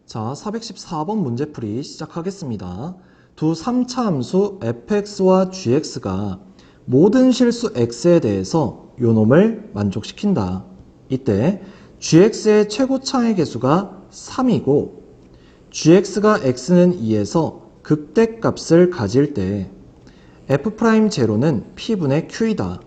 자, 414번 문제풀이 시작하겠습니다. 두 3차 함수 fx와 gx가 모든 실수 x에 대해서 요놈을 만족시킨다. 이때 gx의 최고차의 개수가 3이고 gx가 x는 2에서 극대값을 가질 때 f'제로는 p분의 q이다.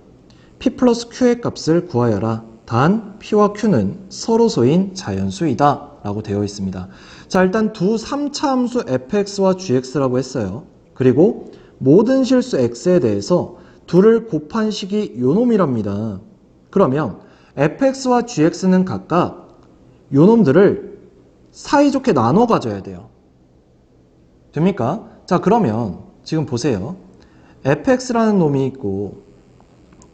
p 플러스 q의 값을 구하여라. 단 p와 q는 서로소인 자연수이다 라고 되어 있습니다. 자, 일단 두 3차 함수 fx와 gx라고 했어요. 그리고 모든 실수 x에 대해서 둘을 곱한 식이 요놈이랍니다. 그러면 fx와 gx는 각각 요놈들을 사이좋게 나눠 가져야 돼요. 됩니까? 자, 그러면 지금 보세요. fx라는 놈이 있고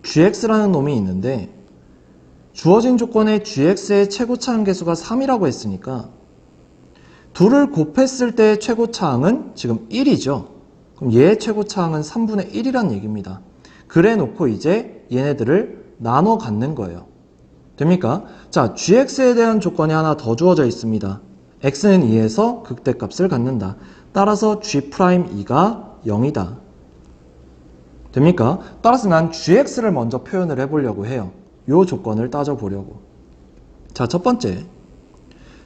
gx라는 놈이 있는데 주어진 조건에 gx의 최고차항 개수가 3이라고 했으니까 둘을 곱했을 때의 최고차항은 지금 1이죠. 그럼 얘의 최고차항은 3분의 1이란 얘기입니다. 그래 놓고 이제 얘네들을 나눠 갖는 거예요. 됩니까? 자, gx에 대한 조건이 하나 더 주어져 있습니다. x는 2에서 극대값을 갖는다. 따라서 g'2가 0이다. 됩니까? 따라서 난 gx를 먼저 표현을 해보려고 해요. 요 조건을 따져보려고. 자, 첫 번째.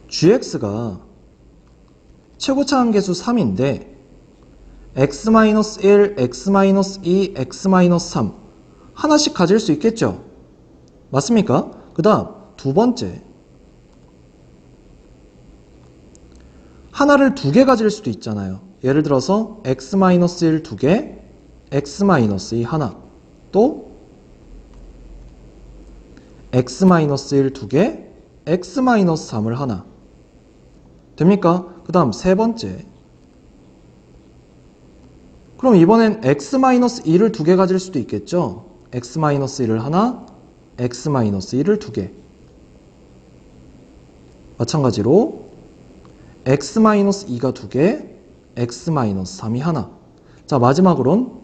gx가 최고차항 개수 3인데 x-1, x-2, x-3 하나씩 가질 수 있겠죠? 맞습니까? 그 다음 두 번째. 하나를 두 개 가질 수도 있잖아요. 예를 들어서 x-1 두 개, x-2 하나, 또 x-1 두 개, x-3을 하나. 됩니까? 그 다음 세 번째. 그럼 이번엔 x-1을 두 개 가질 수도 있겠죠? x-1을 하나, x-1을 두 개. 마찬가지로 x-2가 두 개, x-3이 하나. 자, 마지막으론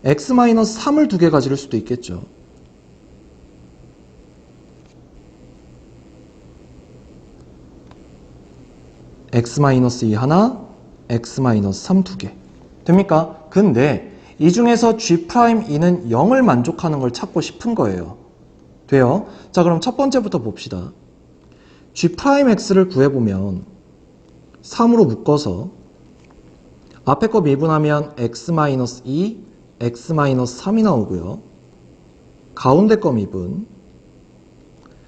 x-3을 두 개 가질 수도 있겠죠. x-2 하나, x-3 두 개. 됩니까? 근데 이 중에서 g'2는 0을 만족하는 걸 찾고 싶은 거예요. 돼요? 자, 그럼 첫 번째부터 봅시다. g'x를 구해보면 3으로 묶어서 앞에 거 미분하면 x-2, x-3이 나오고요. 가운데 거 미분,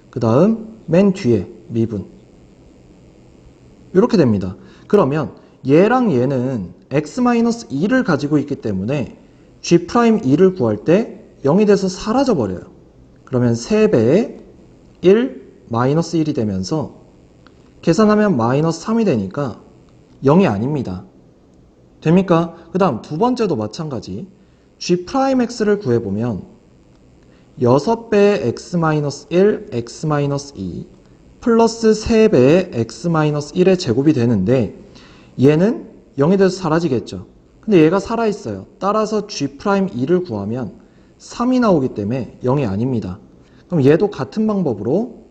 그 다음 맨 뒤에 미분. 이렇게 됩니다. 그러면 얘랑 얘는 x-2를 가지고 있기 때문에 g'2를 구할 때 0이 돼서 사라져 버려요. 그러면 3배에 1, 마이너스 1이 되면서 계산하면 마이너스 3이 되니까 0이 아닙니다. 됩니까? 그 다음 두 번째도 마찬가지. g'x를 구해보면 6배의 x-1, x-2 플러스 3배의 x-1의 제곱이 되는데 얘는 0이 돼서 사라지겠죠. 근데 얘가 살아있어요. 따라서 g'2를 구하면 3이 나오기 때문에 0이 아닙니다. 그럼 얘도 같은 방법으로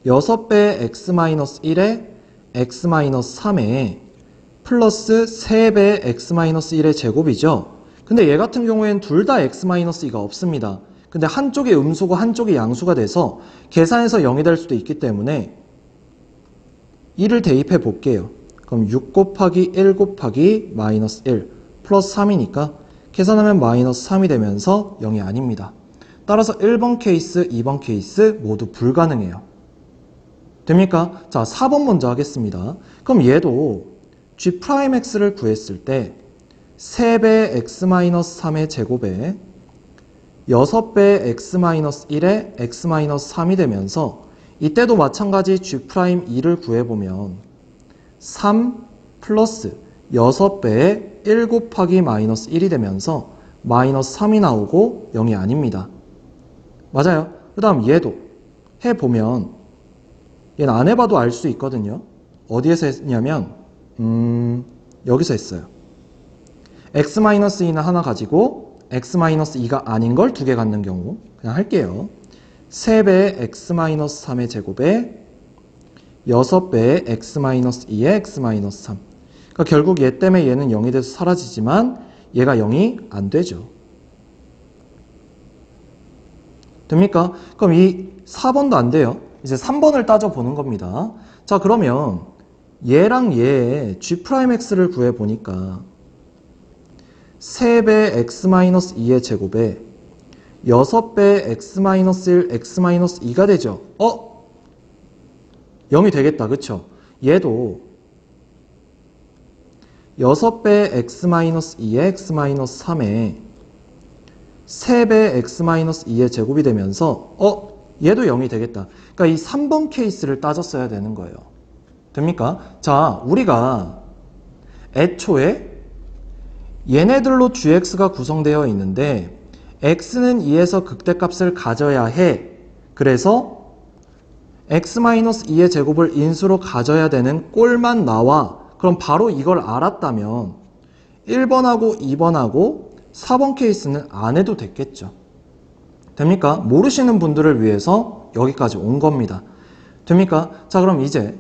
6배의 x-1에 x-3에 플러스 3배의 x-1의 제곱이죠. 근데 얘 같은 경우에는 둘 다 x-2가 없습니다. 근데 한쪽이 음수고 한쪽이 양수가 돼서 계산해서 0이 될 수도 있기 때문에 1을 대입해 볼게요. 그럼 6 곱하기 1 곱하기 마이너스 1 플러스 3이니까 계산하면 마이너스 3이 되면서 0이 아닙니다. 따라서 1번 케이스, 2번 케이스 모두 불가능해요. 됩니까? 자, 4번 먼저 하겠습니다. 그럼 얘도 g'x를 구했을 때 3배 x-3의 제곱에 6배 x-1에 x-3이 되면서 이때도 마찬가지 g'2를 구해보면 3 플러스 6배에 1 곱하기 마이너스 1이 되면서 마이너스 3이 나오고 0이 아닙니다. 맞아요? 그 다음 얘도 해보면 얘는 안 해봐도 알 수 있거든요. 어디에서 했냐면 여기서 했어요. x-2는 하나 가지고 x-2가 아닌 걸 두 개 갖는 경우 그냥 할게요. 3배의 x-3의 제곱에 6배의 x-2의 x-3. 그러니까 결국 얘 때문에 얘는 0이 돼서 사라지지만 얘가 0이 안 되죠. 됩니까? 그럼 이 4번도 안 돼요. 이제 3번을 따져보는 겁니다. 자, 그러면 얘랑 얘의 G'X를 구해보니까 3배 x-2의 제곱에 6배 x-1, x-2가 되죠. 0이 되겠다. 그쵸? 얘도 6배 x-2의 x-3에 3배 x-2의 제곱이 되면서 얘도 0이 되겠다. 그러니까 이 3번 케이스를 따졌어야 되는 거예요. 됩니까? 자, 우리가 애초에 얘네들로 gx가 구성되어 있는데 x는 2에서 극대값을 가져야 해. 그래서 x-2의 제곱을 인수로 가져야 되는 꼴만 나와. 그럼 바로 이걸 알았다면 1번하고 2번하고 4번 케이스는 안 해도 됐겠죠. 됩니까? 모르시는 분들을 위해서 여기까지 온 겁니다. 됩니까? 자, 그럼 이제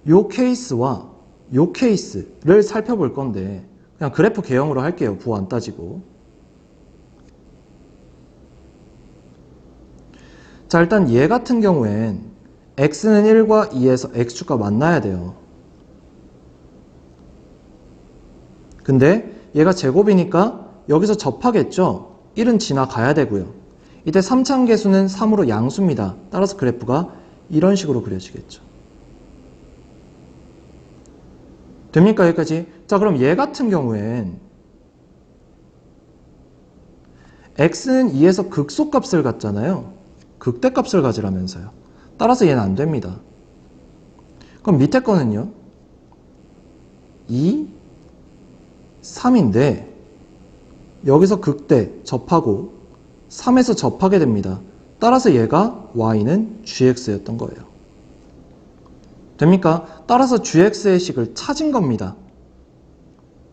요 케이스와 요 케이스를 살펴볼 건데 그냥 그래프 개형으로 할게요. 부호 안 따지고. 자, 일단 얘 같은 경우엔 x는 1과 2에서 x축과 만나야 돼요. 근데 얘가 제곱이니까 여기서 접하겠죠? 1은 지나가야 되고요. 이때 3차함계수는 3으로 양수입니다. 따라서 그래프가 이런 식으로 그려지겠죠. 됩니까? 여기까지? 자, 그럼 얘 같은 경우엔 x는 2에서 극소값을 갖잖아요. 극대값을 가지라면서요. 따라서 얘는 안 됩니다. 그럼 밑에 거는요? 2, 3인데 여기서 극대 접하고 3에서 접하게 됩니다. 따라서 얘가 y는 gx였던 거예요. 됩니까? 따라서 gx의 식을 찾은 겁니다.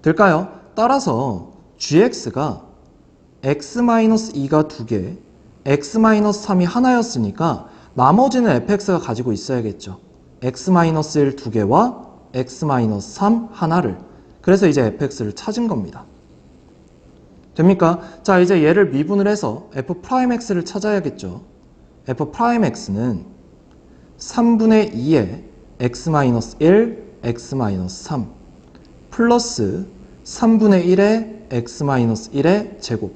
될까요? 따라서 gx가 x-2가 2개, x-3이 하나였으니까 나머지는 fx가 가지고 있어야겠죠. x-1 2개와 x-3 하나를. 그래서 이제 fx를 찾은 겁니다. 됩니까? 자, 이제 얘를 미분을 해서 f'x를 찾아야겠죠. f'x는 3분의 2의 x-1, x-3 플러스 3분의 1의 x-1의 제곱.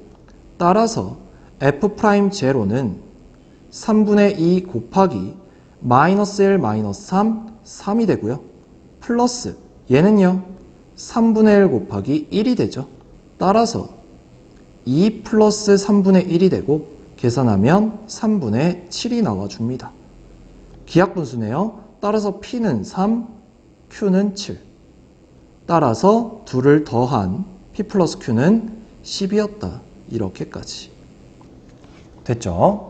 따라서 f'제로는 3분의 2 곱하기 마이너스 1, 마이너스 3, 3이 되고요. 플러스 얘는요. 3분의 1 곱하기 1이 되죠. 따라서 2 플러스 3분의 1이 되고 계산하면 3분의 7이 나와줍니다. 기하분수네요. 따라서 P는 3, Q는 7. 따라서 둘을 더한 P 플러스 Q는 10이었다. 이렇게까지. 됐죠?